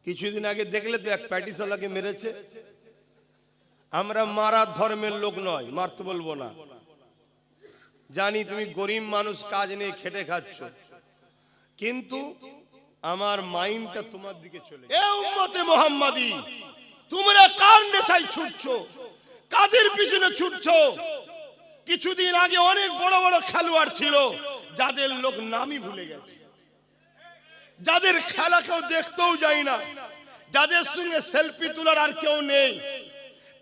কিছুদিন আগে দেখলে তো এক প্যাটিসালাকে মেরেছে। আমরা মারার ধর্মের লোক নয়, মারতে বলবো না। জানি তুমি গরিব মানুষ, কাজ নেই, খেটে খাচ্ছ, কিন্তু আমার মাইন্ডটা তোমার দিকে চলে। এ উম্মতে মুহাম্মাদি, তোমরা কার নেশায় ছুটছো, কাদের পিছনে ছুটছো? কিছুদিন আগে অনেক বড় বড় খেলোয়াড় ছিল যাদের লোক নামই ভুলে গেছে, যাদের খেলা কেউ দেখতেও যায় না, যাদের সঙ্গে সেলফি তোলার আর কেউ নেই,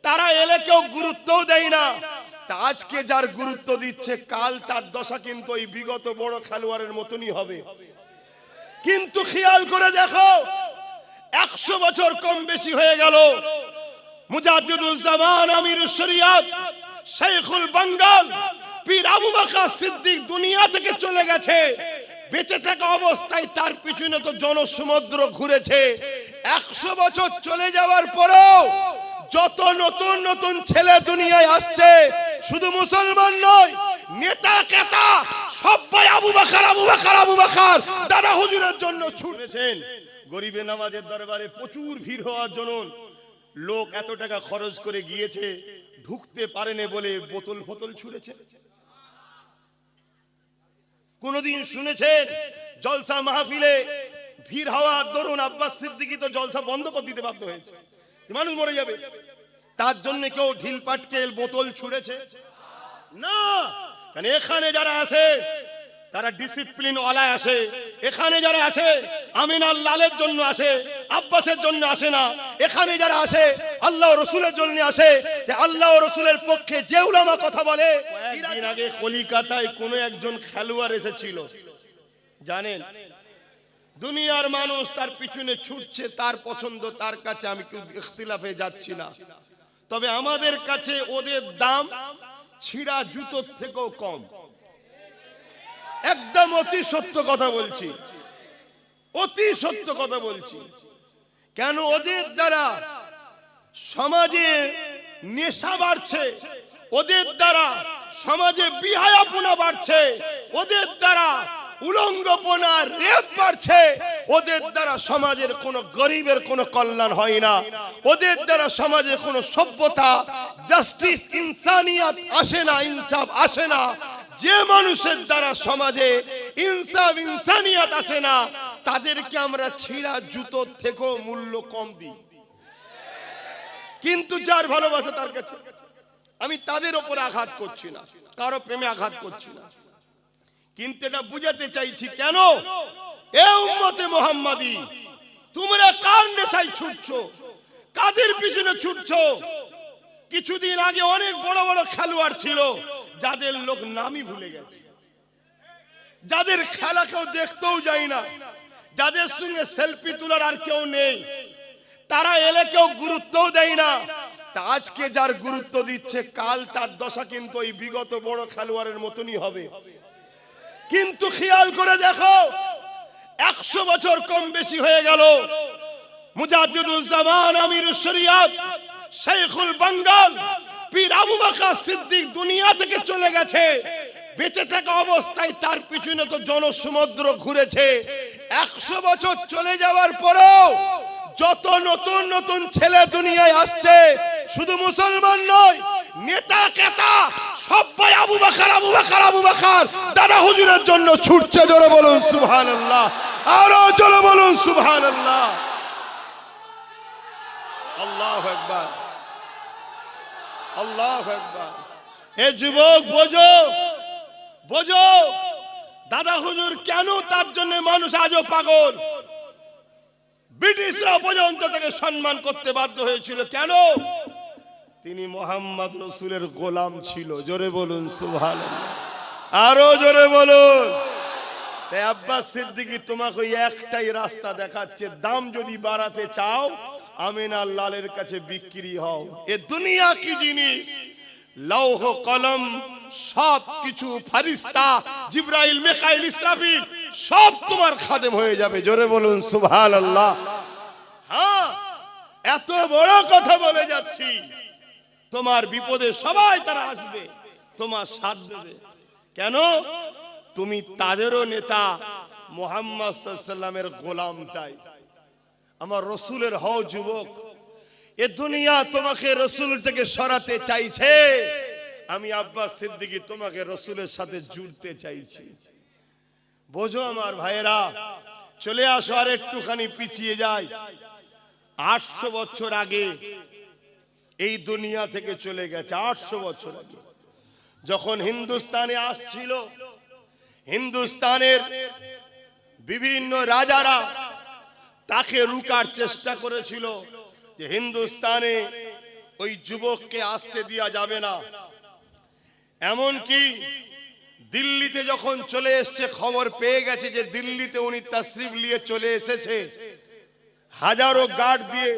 তারা এলে কেউ গুরুত্বও দেয় না। তা আজকে যার গুরুত্ব দিচ্ছে, কাল তার দশা কিন্তু ওই বিগত বড় খেলোয়াড়ের মতনই হবে। কিন্তু খেয়াল করে দেখো, 100 বছর কম বেশি হয়ে গেল, মুজাদ্দিদুল জামান, আমিরুশ শরিয়াত, শাইখুল বাঙ্গাল, পীর আবু বকর সিদ্দিক দুনিয়া থেকে চলে গেছে। বেঁচে থাকা অবস্থায় তার পিছনে তো জনসমুদ্র ঘুরেছে। 100 বছর চলে যাওয়ার পরেও যত নতুন নতুন ছেলে দুনিয়ায় আসছে, শুধু মুসলমান নয়, নেতা কেতা সবাই আবু বকর আবু বকর আবু বকর দাদা হুজুরের জন্য ছুটেছেন। গরিবে নামাজের দরবারে প্রচুর ভিড় হওয়ার জন্য লোক এত টাকা খরচ করে গিয়েছে, ঢুকতে পারেনি বলে বোতল ফোতল ছুঁড়েছে। কোনদিন শুনেছেন জলসা মাহফিলে ভিড় হওয়ার দরুন আব্বাস সিদ্দিকী তো জলসা বন্ধ করে দিতে বাধ্য হয়েছে, মানুষ মরে যাবে, তার জন্য কেউ ঢিল পাটকেল বোতল ছুঁড়েছে না? কারণ এখানে যারা আসে তারা ডিসিপ্লিন ওয়ালা আসে। এখানে যারা আসে আমিনার লালের জন্য আসে, আব্বাসের জন্য আসে না। এখানে যারা আসে আল্লাহ রসুলের জন্য আসে, যে আল্লাহ রসুলের পক্ষে যে উলামা কথা বলে। কয়েকদিন আগে কলিকাতায় কোনো একজন খেলোয়াড় এসেছিল, জানেন? দুনিয়ার মানুষ তার পিছনে ছুটছে, তার পছন্দ তার কাছে, আমি কেউ ইখতিলাফে যাচ্ছি না, তবে আমাদের কাছে ওদের দাম ছিঁড়া জুতোর থেকেও কম। একদম অতি সত্য কথা বলছি, অতি সত্য কথা বলছি। কেন? ওদের দ্বারা সমাজে নেশা বাড়ছে, ওদের দ্বারা সমাজে বিহায়াপনা বাড়ছে, ওদের দ্বারা উলঙ্গপনা, রেপ বাড়ছে, ওদের দ্বারা সমাজের কোন গরিবের কোনো কল্যাণ হয় না, ওদের দ্বারা সমাজে কোনো সভ্যতা, জাস্টিস, ইনসানিয়াত আসে না, ইনসাফ আসে না। যে মানুষের দ্বারা সমাজে ইনসাফ, ইনসানিয়াত আসে না, তাদেরকে আমরা ছিঁড়া জুতোর থেকেও মূল্য কম দিই। কিন্তু যার ভালোবাসা তার কাছে, আমি তাদের উপর আঘাত করছি না, কারো প্রেমে আঘাত করছি না, কিন্তু এটা বুঝাতে চাইছি কেন এ উম্মতে মুহাম্মাদি, তোমরা কার নেশায় ছুটছো, কাদের পিছনে ছুটছো? কিছুদিন আগে অনেক বড় বড় খেলোয়াড় ছিল যাদের লোক নামই ভুলে গেছে, যাদের খেলা কেউ দেখতেও যায় না, যাদের সঙ্গে সেলফি তোলার আর কেউ নেই, তারা এলে কেউ গুরুত্বও দেয় না। তা আজকে যার গুরুত্ব দিচ্ছে, কাল তার দশা কিন্তু ওই বিগত বড় খেলোয়াড়ের মতনই হবে। কিন্তু খেয়াল করে দেখো, 100 বছর কম বেশি হয়ে গেল, মুজাদ্দিদুল জামান, আমিরুশ শরিয়াত, শাইখুল বাঙ্গাল, পীর আবু বকর সিদ্দিক দুনিয়া থেকে চলে গেছে। বেঁচে থাকা অবস্থায় তার পিছনে তো জনসমুদ্র ঘুরেছে। 100 বছর চলে যাওয়ার পরেও যত নতুন নতুন ছেলে দুনিয়ায় আসছে, শুধু মুসলমান নয়, নেতা কেতা সবাই আবু বকর আবু বকর আবু বকর দাদা হুজুরের জন্য ছুটছে। জোরে বলুন সুবহানাল্লাহ, আরো জোরে বলুন সুবহানাল্লাহ। আল্লাহু আকবার, আল্লাহু আকবার। এ যুবক বোঝো, বোঝো দাদা হুজুর কেন, তার জন্য মানুষ আজও পাগল। ব্রিটিশরা পর্যন্ত তাকে সম্মান করতে বাধ্য হয়েছিল, কেন? তিনি মোহাম্মদ রসুলের গোলাম ছিল। জোরে বলুন সুবহানাল্লাহ, আরো জোরে বলুন। তাই আব্বাস সিদ্দিকী তোমাকে একটাই রাস্তা দেখাচ্ছে, দাম যদি বাড়াতে চাও আমিনার লালের কাছে বিক্রি হও। এ দুনিয়া কি জিনিস, লৌহ কলম সব কিছু, ফেরেশতা জিবরাইল, মিকাইল, ইসরাফিল সব তোমার খাদেম হয়ে যাবে। জোরে বলুন সুবহানাল্লাহ। হ্যাঁ, এত বড় কথা বলে যাচ্ছি, তোমার বিপদে সবাই তারা আসবে, তোমার সাথ দেবে। কেন? তুমি তাদেরও নেতা, মুহাম্মদ সাল্লাল্লাহু আলাইহি ওয়াসাল্লামের গোলাম। তাই আমার রসুলের হও যুবক। এ দুনিয়া তোমাকে রসুল থেকে সরাতে চাইছে, আমি আব্বাস সিদ্দিকী তোমাকে রসুলের সাথে জুড়তে চাইছি। বোঝো আমার ভাইয়েরা, চলে আসো আর একটুখানি পিছিয়ে যাই। 800 বছর আগে এই দুনিয়া থেকে চলে গেছে। 800 বছর আগে যখন হিন্দুস্তানে আসছিল, হিন্দুস্তানের বিভিন্ন রাজারা তাকে রুকার চেষ্টা করেছিল যে হিন্দুস্তানে ওই যুবককে আসতে দেওয়া যাবে না। এমনকি দিল্লিতে যখন চলে এসেছে, খবর পেয়ে গেছে যে দিল্লিতে উনি তাশরিফ নিয়ে চলে এসেছে, হাজারো গার্ড দিয়ে,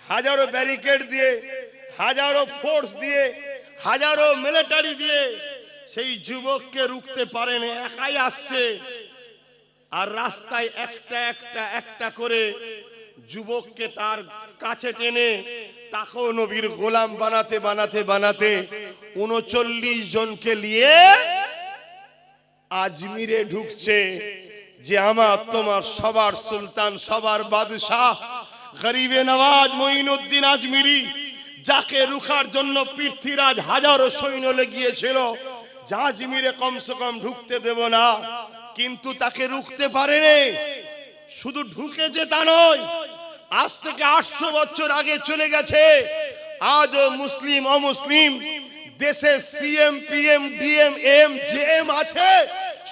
হাজারো ব্যারিকেড দিয়ে, হাজারো ফোর্স দিয়ে, হাজারো মিলিটারি দিয়ে সেই যুবককে রুখতে পারেনি। একাই আসছে আর রাস্তায় একটা একটা একটা করে যুবককে তার কাছে টেনে তাকেও নবীর গোলাম বানাতে বানাতে বানাতে 39 জনকে নিয়ে আজমিরে ঢুকছে। যে আমার তোমার সবার সুলতান, সবার বাদশাহ, গরিবে নওয়াজ মঈনুদ্দিন আজমিরি, যাকে রুখার জন্য পৃথ্বীরাজ হাজারো সৈন্য লেগিয়েছিল, যা আজমিরে কমসে কম ঢুকতে দেব না, কিন্তু তাকে রুখতে পারেনি। শুধু ঢুকেছে তা নয়, আজ থেকে 800 বছর আগে চলে গেছে। আজও মুসলিম অমুসলিম দেশে CM PM DM M JM আছে,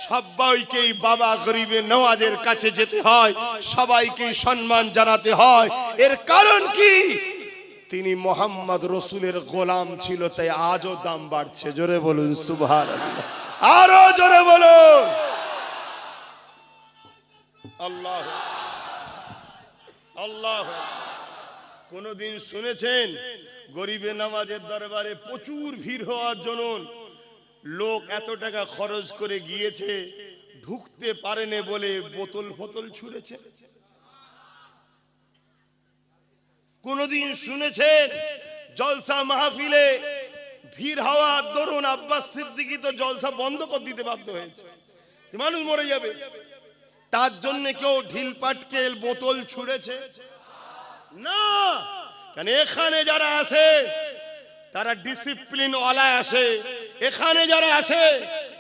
সবাইকেই বাবা গরিবে নওয়াজের কাছে যেতে হয়, সবাইকেই সম্মান জানাতে হয়। এর কারণ কি? তিনি মোহাম্মদ রসুলের গোলাম ছিল, তাই আজও দাম বাড়ছে। জোরে বলুন সুবহানাল্লাহ, আরো জোরে বলুন আল্লাহ আল্লাহ। কোনদিন শুনেছেন গরিবে নামাজের দরবারে প্রচুর ভিড় হওয়ার জন্য লোক এত টাকা খরচ করে গিয়েছে, ঢুকতে পারেনি বলে বোতল ফতল ছুঁড়েছে? কোনদিন শুনেছেন জলসা মাহফিলে ভিড় হওয়ার দরুন আব্বাস সিদ্দিকী তো জলসা বন্ধ করে দিতে বাধ্য হয়েছে, মানুষ মরে যাবে, তার জন্য কেউ ঢিল পাটকেল বোতল ছুঁড়েছে? না। কারণ এখানে যারা আসে তারা ডিসিপ্লিন ওয়ালা আসে। এখানে যারা আসে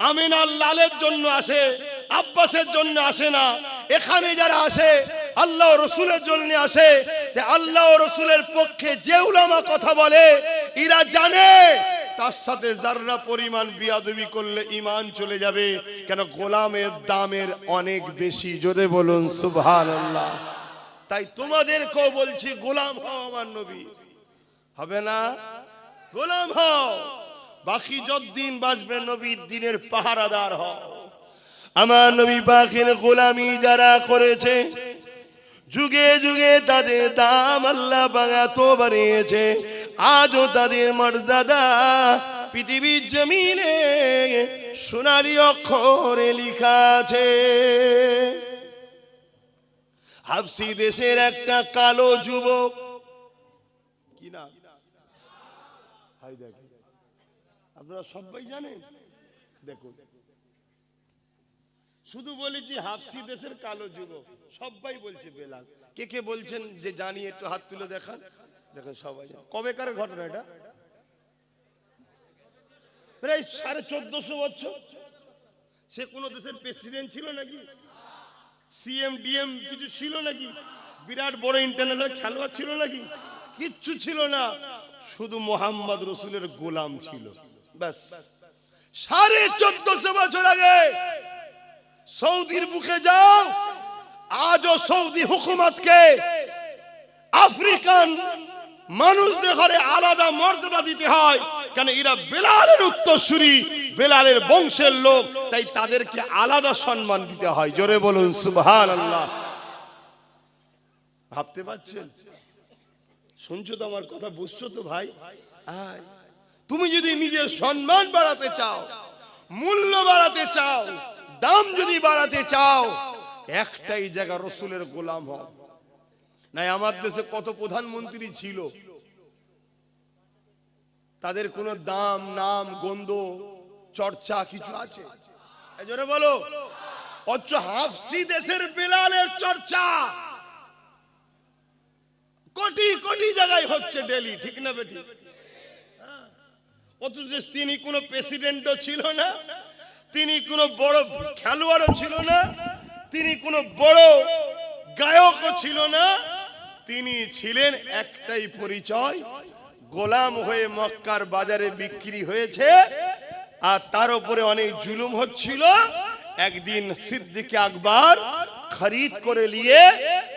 আমিনার লালের জন্য আসে, আব্বাসের জন্য আসে না। এখানে যারা আসে আল্লাহ রসুলের জন্য আসে। যে আল্লাহ রসুলের পক্ষে যে উলামা কথা বলে, এরা জানে তার সাথে যাররা পরিমাণ বিয়াদবি করলে ঈমান চলে যাবে। কেন? গোলামের দামের অনেক বেশি। জোরে বলুন সুবহানাল্লাহ। তাই তোমাদেরকেও বলছি, গোলাম হও আমার নবী। হবে না? গোলাম হও, বাকি যতদিন বাঁচবে নবীর দিনের পাহারাদার হও। আমার নবী পাকের গোলামি যারা করেছে, যুগে যুগে তাদের দাম আল্লাহ পাক এত বাড়িয়েছে, আজও তাদের মর্যাদা পৃথিবীর জমিনে সোনালী অক্ষরে লেখা আছে। হাবশি দেশের একটা কালো যুবক, কি না হাই দেখেন, আপনারা সবাই জানেন। দেখুন, শুধু বলেছি হাবশি দেশের কালো যুবক, সবাই বলছে বেলাল। কে কে বলছেন যে জানি একটু হাত তুলে দেখান। দেখেন সবাই। কবেকার ঘটনা এটা? প্রায় 1450 বছর। সে কোন দেশের প্রেসিডেন্ট ছিল নাকি? সিএম ডিএম কিছু ছিল নাকি? বিরাট বড় ইন্টারন্যাশনাল খেলোয়াড় ছিল নাকি? কিচ্ছু ছিল না, শুধু মোহাম্মদ রসুলের গোলাম ছিল, ব্যাস। 1450 বছর আগে সৌদির বুকে যাও, আজও সৌদি হুকুমতকে আফ্রিকান মানুষদের ঘরে আলাদা মর্যাদা দিতে হয়। কেন? এরা বেলালের উত্তরসূরি, বেলালের বংশের লোক, তাই তাদেরকে আলাদা সম্মান দিতে হয়। জোরে বলুন সুবহানাল্লাহ। ভাবতে পারছেন? শুনছো তো আমার কথা? বুঝছো তো ভাই? তুমি যদি নিজের সম্মান বাড়াতে চাও, মূল্য বাড়াতে চাও, দাম যদি বাড়াতে চাও, একটাই জায়গা, রসুলের গোলাম হও। নাই আমার দেশে কত প্রধানমন্ত্রী ছিল, তাদের কোনো দাম নাম গন্ধ চর্চা কিছু আছে? জোরে বলো। অথচ হাবশি দেশের বেলালের চর্চা জায়গায় হচ্ছে ডেলি, ঠিক না বেটি? অথচ তিনি কোনো প্রেসিডেন্টও ছিল না, তিনি কোনো বড় খেলোয়াড়ও ছিল না, তিনি কোনো বড় গায়কও ছিল না, তিনি ছিলেন একটাই পরিচয়, গোলাম হয়ে মক্কার বাজারে বিক্রি হয়েছে আর তার উপরে অনেক জুলুম হচ্ছিল। একদিন সিদ্দিক আকবর খরিদ করে নিয়ে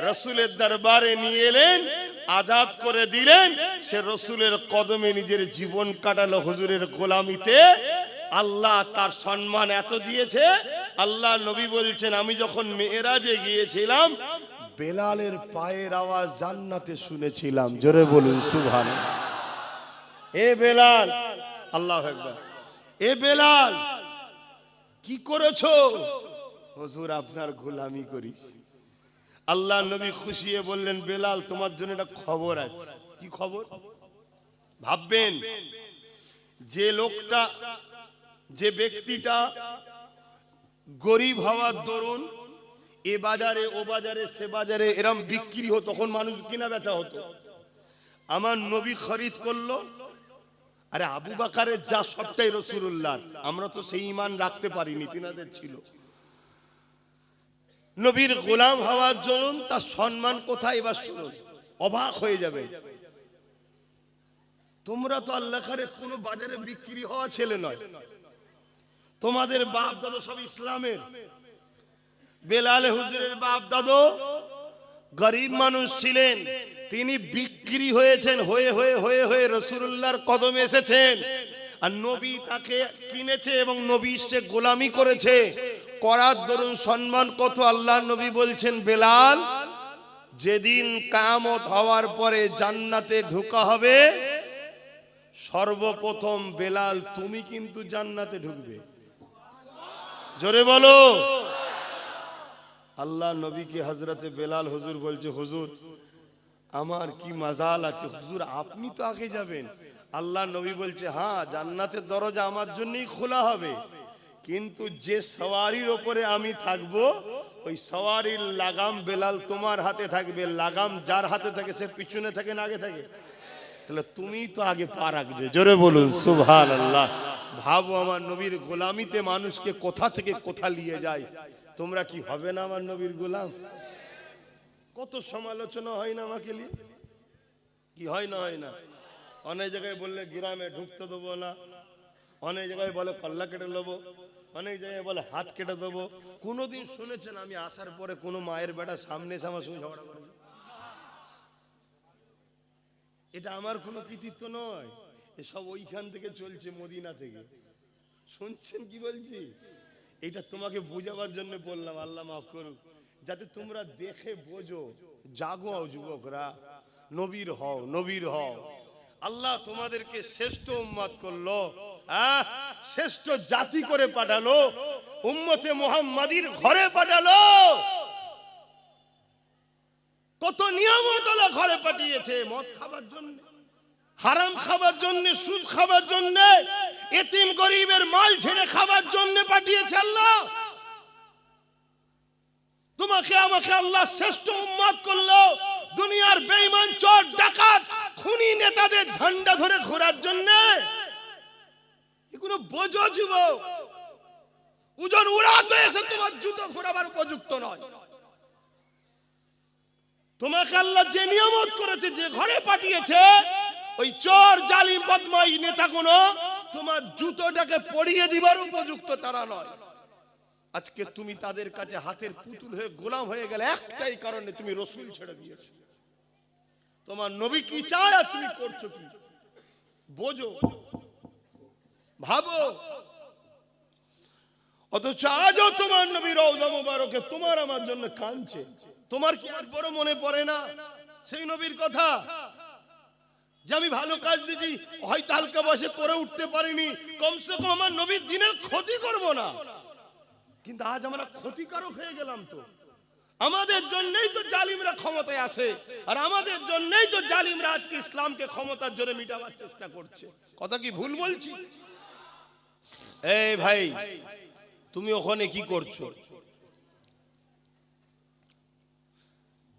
রসুলের দরবারে নিয়ে এলেন, আজাদ করে দিলেন। সে রসুলের কদমে নিজের জীবন কাটালো হুজুরের গোলামিতে। আল্লাহ তার সম্মান এত দিয়েছে, আল্লাহ নবী বলছেন আমি যখন মেরাজে গিয়েছিলাম বেলালের পায়ের আওয়াজ জান্নাতে শুনেছিলাম। জোরে বলুন সুবহানাল্লাহ। এ বেলাল, আল্লাহু আকবার, এ বেলাল কি করেছো? হুজুর আপনার গোলামি করি। আল্লাহ নবী খুশি হয়ে বললেন বেলাল তোমার জন্য একটা খবর আছে। কি খবর? ভাববেন যে লোকটা, যে ব্যক্তিটা গরিব হওয়ার দরুন এ বাজারে ও বাজারে সে বাজারে এরম বিক্রি হতো, তখন মানুষ কিনা বেচা হতো, আমার নবী খরিদ করলো। আরে আবু বকরের যা সবটাই রাসূলুল্লাহ, আমরা তো সেই ঈমান রাখতে পারিনি, তিনাদের ছিল। নবীর গোলাম হওয়ার জন্য তার সম্মান কোথায় এবার শুনুন, অবাক হয়ে যাবে। তোমরা তো আল্লাহরে কোনো বাজারে বিক্রি হওয়া ছেলে নয়, তোমাদের বাপ দাদা সব ইসলামের। বেলাল হুজুরের বাপ দাদা গরিব মানুষ ছিলেন, তিনি বিক্রি হয়েছেন, হয়ে হয়ে হয়ে হয়ে রাসূলুল্লাহর কদমে এসেছেন। আর নবী তাকে কিনেছে এবং নবী সে গোলামি করেছে, করার দরুন সম্মান কত। আল্লাহ নবী বলছেন বেলাল যেদিন কিয়ামত হওয়ার পরে জান্নাতে ঢোকা হবে সর্বপ্রথম বেলাল তুমি কিন্তু জান্নাতে ঢুকবে। জোরে বলো। আল্লাহ নবীকে হযরতে বেলাল হুজুর বলছে হুজুর আমার কি মাজাল আছে, হুজুর আপনি তো আগে যাবেন। আল্লাহ নবী বলছে হ্যাঁ জান্নাতের দরজা আমার জন্যই খোলা হবে, কিন্তু যে সওয়ারির উপরে আমি থাকবো ওই সওয়ারির লাগাম বেলাল তোমার হাতে থাকবে। লাগাম যার হাতে থাকে সে পিছনে থাকে না আগে থাকে? তাহলে তুমি তো আগে পা রাখবে। জোরে বলুন সুবহানাল্লাহ। ভাবো আমার নবীর গোলামিতে মানুষকে কোথা থেকে কোথা নিয়ে যায়। তোমরা কি হবে না আমার নবীর গোলাম? কত সমালোচনা হয় না আমাকে নিয়ে, কি হয় না হয় না? অনেক জায়গায় বললে গ্রামে ঢুকতে দেবো না, অনেক জায়গায় বলে কল্লা কেটে নেবো, অনেক জায়গায় বলে হাত কেটে দেবো। কোনোদিন শুনেছেন আমি আসার পরে কোনো মায়ের বেটা সামনে এসে আমার সঙ্গে ঝগড়া করেছে? এটা আমার কোনো কৃতিত্ব নয়, এসব ওইখান থেকে চলছে, মদিনা থেকে। শুনছেন কি বলছি? এটা তোমাকে বোঝাবার জন্য বললাম, আল্লাহ মাফ করুক, যাতে তোমরা দেখে বোঝো। জাগো যুবকরা, নবীর হও, নবীর হও। আল্লাহ তোমাদেরকে শ্রেষ্ঠ উম্মত করলো, শ্রেষ্ঠ জাতি করে পাঠালো, উম্মতে মুহাম্মাদির ঘরে পাঠালো। কত নিয়ামত আল্লাহ ঘরে পাঠিয়েছে, মদ খাবার জন্য, হারাম খাবার জন্য, সুদ খাবার জন্য, এতিম গরিবের মাল ছেড়ে খাবার জন্য পাঠিয়েছে আল্লাহ। তোমাকে আমাকে আল্লাহ শ্রেষ্ঠ উম্মত করলো দুনিয়ার বেঈমান চোর ডাকাত খুনি নেতাদের ঝান্ডা ধরে ঘোরার জন্য। এগুলো বোঝো যুবক, ওজন উড়াতে এসে তোমার জুতো ঘোরাবার উপযুক্ত নয়। তোমাকে আল্লাহ যে নিয়ামত করেছে, যে ঘরে পাঠিয়েছে, ওই চোর জালিম বদমাই নেতাগুলো তোমার জুতোটাকে পরিয়ে দিবার উপযুক্ত তারা নয়। আজকে তুমি তাদের কাছে হাতের পুতুল হয়ে গোলাম হয়ে গেলে একটাই কারণে, তুমি রসুল ছেড়ে দিয়েছো। তোমার নবী কি চায় আর তুমি করছো কি, বোঝো, ভাবো। অথচ আজও তোমার নবী রওজা মুবারকে তোমার আমার জন্য কাঁদছে। তোমার কি আর বড় মনে পড়ে না সেই নবীর কথা, যে আমি ভালো কাজ দিয়েছি, হয়তো হালকা বসে করে উঠতে পারিনি, কমসে কম আমার নবীর দিনের ক্ষতি করব না। কিন্তু আজ আমরা ক্ষতিকারক হয়ে গেলাম। তো আমাদের জন্যই তো জালিমরা ক্ষমতায় আসে, আর আমাদের জন্যই তো জালিমরা আজকে ইসলামকে ক্ষমতার জন্য মিটাবার চেষ্টা করছে। কথা কি ভুল বলছি? এই ভাই তুমি ওখানে কি করছো?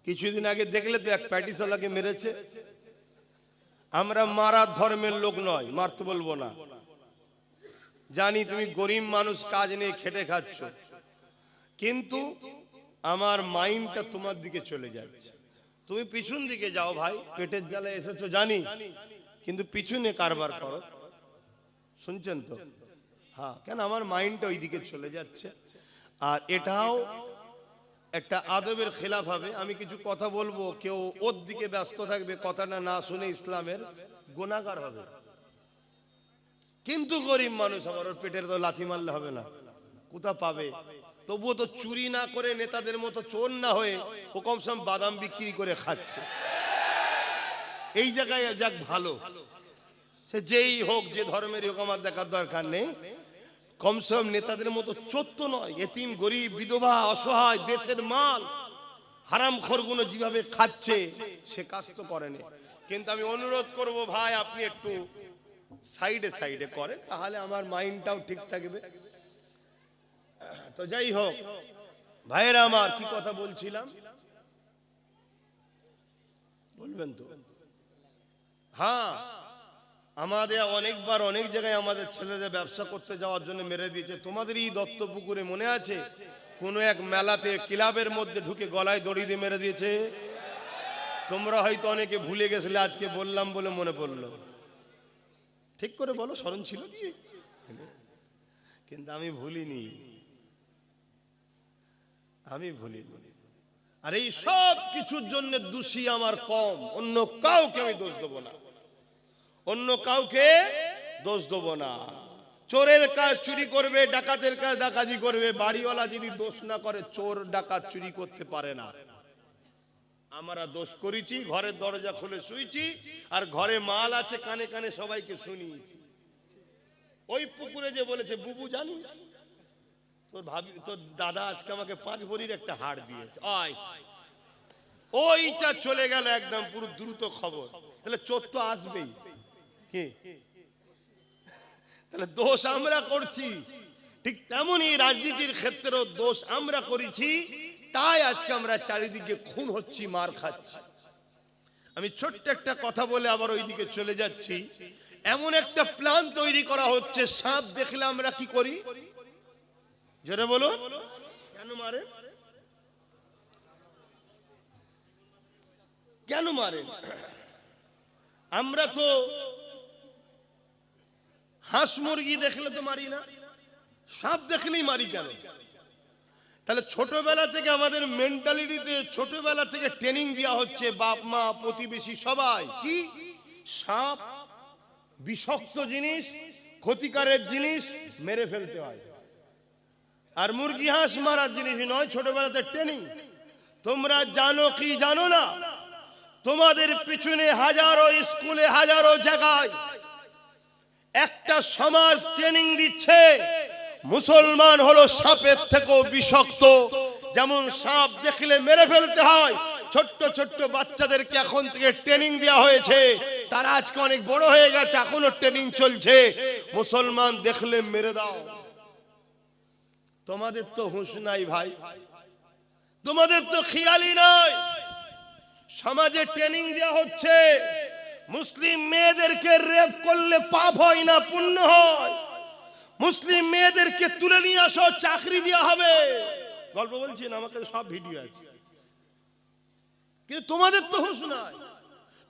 কিছুদিন আগে দেখলে তো এক প্যাটিসালাকে মেরেছে, আমরা মারার ধর্মের লোক নয়, মারতে বলবো না। জানি তুমি গরিব মানুষ, কাজ নিয়ে খেটে খাচ্ছ, কিন্তু আমার মাইন্ডটা তোমার দিকে চলে যাচ্ছে। তুমি পিছন দিকে যাও ভাই, পেটের জ্বালা এসেছো জানি, কিন্তু পিছনে কারবার করো। শুনছেন তো? হ্যাঁ, কেন আমার মাইন্ডটা ওই দিকে চলে যাচ্ছে। আর এটাও একটা আদবের খেলাফ হবে। আমি কিছু কথা বলবো, কেউ ওর দিকে ব্যস্ত থাকবে, কথাটা না শুনে ইসলামের গুনাহগার হবে। কিন্তু গরিব মানুষ, আমার ওর পেটের তো লাথি মারলে হবে না, কোথা পাবে? তবুও তো চুরি না করে, নেতাদের মতো চোর না হয়ে ও কমসে কম বাদাম বিক্রি করে খাচ্ছে। এই জায়গায় যাক ভালো, সে যেই হোক, যে ধর্মেরই হোক, আমার দেখার দরকার নেই। কমসে কম নেতাদের মতো চোর তো নয়। এতিম, গরিব, বিধবা, অসহায়, দেশের মাল হারামখোরগুলো যেভাবে খাচ্ছে, সে কাজ তো করেনি। কিন্তু আমি অনুরোধ করব ভাই, আপনি একটু সাইডে সাইডে করেন, তাহলে আমার মাইন্ডটাও ঠিক থাকবে। তো যাই হোক ভাইয়েরা আমার, কি কথা বলছিলাম বলবেন তো? হ্যাঁ, আমাদের অনেকবার অনেক জায়গায় আমাদের ছেলেদের ব্যবসা করতে যাওয়ার জন্য মেরে দিয়েছে। তোমাদের এই দত্তপুকুরে মনে আছে, কোন এক মেলাতে ক্লাবের মধ্যে ঢুকে গলায় দড়ি দিয়ে মেরে দিয়েছে। তোমরা হয়তো অনেকে ভুলে গেছিলে, আজকে বললাম বলে মনে পড়লো। ঠিক করে বলো, স্মরণ ছিল দিয়ে? কিন্তু আমি ভুলিনি, আমি ভুলিনি। আর এই সব কিছুর জন্য দোষী আমার কম, অন্য কাউকে আমি দোষ দেবো না, অন্য কাউকে দোষ দেবো না। চোরের কাজ চুরি করবে, ডাকাতের কাজ ডাকাতি করবে, বাড়িওয়ালা যদি দোষ না করে, চোর ডাকাত চুরি করতে পারে না। আমরা দোষ করেছি, ঘরের দরজা খুলে শুয়েছি, আর ঘরে মাল আছে, কানে কানে সবাইকে শুনিয়েছি। ওই পুকুরে যে বলেছে, বুবু জানিস তোর ভাবি, তোর দাদা আজকে আমাকে 5 ভরির একটা হাড় দিয়েছে, ওইটা চলে গেল একদম পুরো দ্রুত খবর। তাহলে চোর তো আসবেই, কি? তাহলে দোষ আমরা করছি। ঠিক তেমনই রাজনীতির ক্ষেত্রেও দোষ আমরা করেছি, তাই আজকে আমরা চারিদিকে খুন হচ্ছি, মার খাচ্ছি। আমি ছোট্ট একটা কথা বলে আবার ওইদিকে চলে যাচ্ছি। এমন একটা প্ল্যান তৈরি করা হচ্ছে, সাপ দেখলে আমরা কি করি? জোরে বলো, কেন মারে? কেন মারে? আমরা তো হাঁস মুরগি দেখলে তো মারি না, সাপ দেখলেই মারি কেন? তাহলে ছোটবেলা থেকে আমাদের মেন্টালিটিতে ছোটবেলা থেকে ট্রেনিং দেওয়া হচ্ছে, বাপ মা প্রতিবেশী সবাই, কি সাপ বিষাক্ত জিনিস, ক্ষতিকারের জিনিস, মেরে ফেলতে হয়। আর মুরগি হাঁস মারার জিনিস নয়, ছোটবেলাতে ট্রেনিং। তোমরা জানো কি জানো না, তোমাদের পিছনে হাজারো স্কুলে, হাজারো জায়গায় একটা সমাজ ট্রেনিং দিচ্ছে, মুসলমান হলো সাপের থেকেও বিষাক্ত। যেমন সাপ দেখলে মেরে ফেলতে হয়, ছোট্ট ছোট্ট বাচ্চাদেরকে এখন থেকে ট্রেনিং দেওয়া হয়েছে। তারা আজকে অনেক বড় হয়ে গেছে, এখনো ট্রেনিং চলছে। মুসলমান দেখলে মেরে দাও। তোমাদের তো হুঁশ নাই ভাই, তোমাদের তো খেয়ালই নাই। সমাজে ট্রেনিং দেওয়া হচ্ছে, মুসলিম মেয়েদেরকে রেপ করলে পাপ হয় না, পুণ্য হয়। মুসলিম মেয়েদেরকে তুলে নিয়ে আসো, চাকরি দেওয়া হবে। গল্প বলছি না, আমার কাছে সব ভিডিও আছে। কিন্তু তোমাদের তো হুঁশ নাই,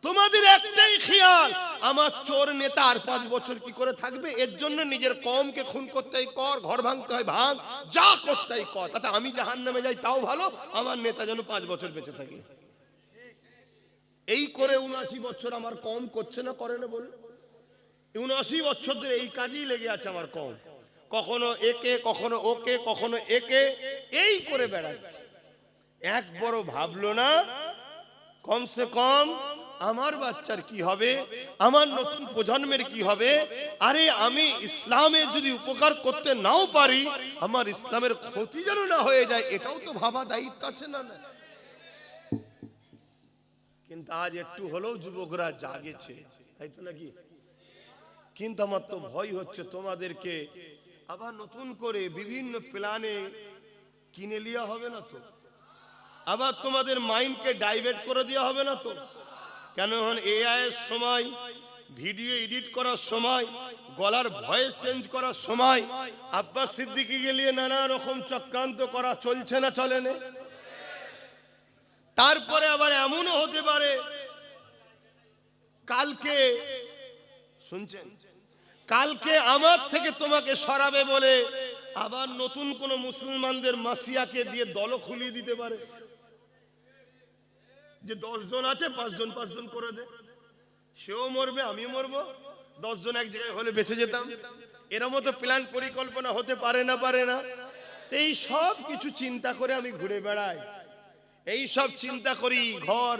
তোমাদের একটাই খেয়াল, আমার চোর নেতা আর 5 বছর কি করে থাকবে, এর জন্য নিজের কমকে খুন করতে হয় কর, ঘর ভাঙতে হয় ভাঙ, যা করতে হয় কর, তাতে আমি জাহান্নামে যাই তাও ভালো, আমার নেতা যেন 5 বছর বেঁচে থাকে। এই করে 79 বছর আমার কম করছে না, করে না বল? 79 বছর ধরে এই কাজেই লেগে আছে আমার কম। কখনো একে, কখনো ওকে, কখনো একে, এই করে বেড়াচ্ছে। একবারও ভাবলো না কমসে কম আমার বাচ্চার কি হবে, আমার নতুন প্রজন্মের কি হবে। আরে আমি ইসলামের যদি উপকার করতে নাও পারি, আমার ইসলামের ক্ষতি যেন না হয়ে যায়, এটাও তো ভাবা দায়িত্ব আছে না? কিন্তু আজ একটু হলেও যুবকরা জাগেছে, তাই তো নাকি? কিন্তু আমার তো ভয় হচ্ছে, তোমাদেরকে আবার নতুন করে বিভিন্ন প্ল্যানে কিনে লিয়া হবে না তো? আবার তোমাদের মাইন্ডকে ডাইভার্ট করে দেওয়া হবে না তো? কেন এখন এআই এর সময়, ভিডিও এডিট করার সময়, গলার ভয়েস চেঞ্জ করার সময় আব্বাস সিদ্দিকীকে নিয়ে নানা রকম চক্রান্ত করা চলছে না চলে না? তারপরে আবার এমনও হতে পারে কালকে, শুনছেন, কালকে আমার থেকে তোমাকে সরাবে বলে আবার নতুন কোন মুসলমানদের মাসিয়াকে দিয়ে দল খুলিয়ে দিতে পারে, যে 10 জন আছে 5 জন 5 জন করে দে, সেও মরবে আমিও মরবো, 10 জন এক জায়গায় হলে বেঁচে যেতাম। এর মতো প্ল্যান পরিকল্পনা হতে পারে না? পারে না? এই সব কিছু চিন্তা করে আমি ঘুরে বেড়াই, এই সব চিন্তা করি ঘর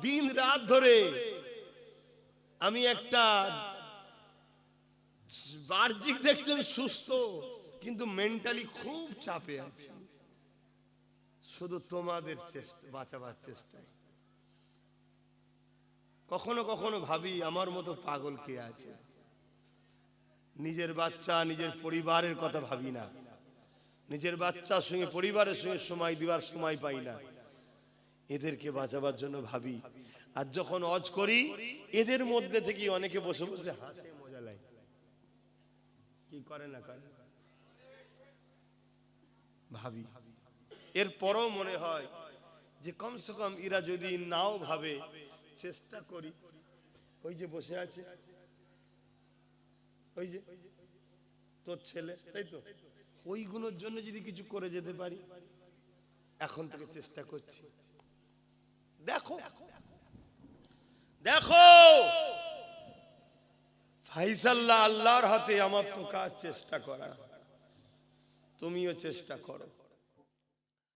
দিন রাত ধরে। আমি একটা বাহ্যিক দেখছেন সুস্থ, কিন্তু মেন্টালি খুব চাপে আছি, শুধু তোমাদের চেষ্টা, বাঁচাবার চেষ্টায়। কখনো কখনো ভাবি আমার মতো পাগল কে আছে? নিজের বাচ্চা, নিজের পরিবারের কথা ভাবি না, নিজের বাচ্চার সঙ্গে পরিবারের সঙ্গে সময় দেওয়ার সময় পাই না, এদেরকে বাঁচাবার জন্য ভাবি। আর যখন হজ করি এদের মধ্যে থেকে অনেকে বসে বসে হাসে, মজা লাগে, কি করে না করে ভাবি। এরপরও মনে হয় যে কমসে কম এরা যদি নাও ভাবে, চেষ্টা করি। ওই যে বসে আছে, ওই যে তোর ছেলে, তাই তো, ওইগুলোর জন্য যদি কিছু করে যেতে পারি, এখন থেকে চেষ্টা করছি। দেখো দেখো ফাইসাল্লাহ আল্লাহর হাতে, আমার তো কাজ চেষ্টা করা, তুমিও চেষ্টা করো।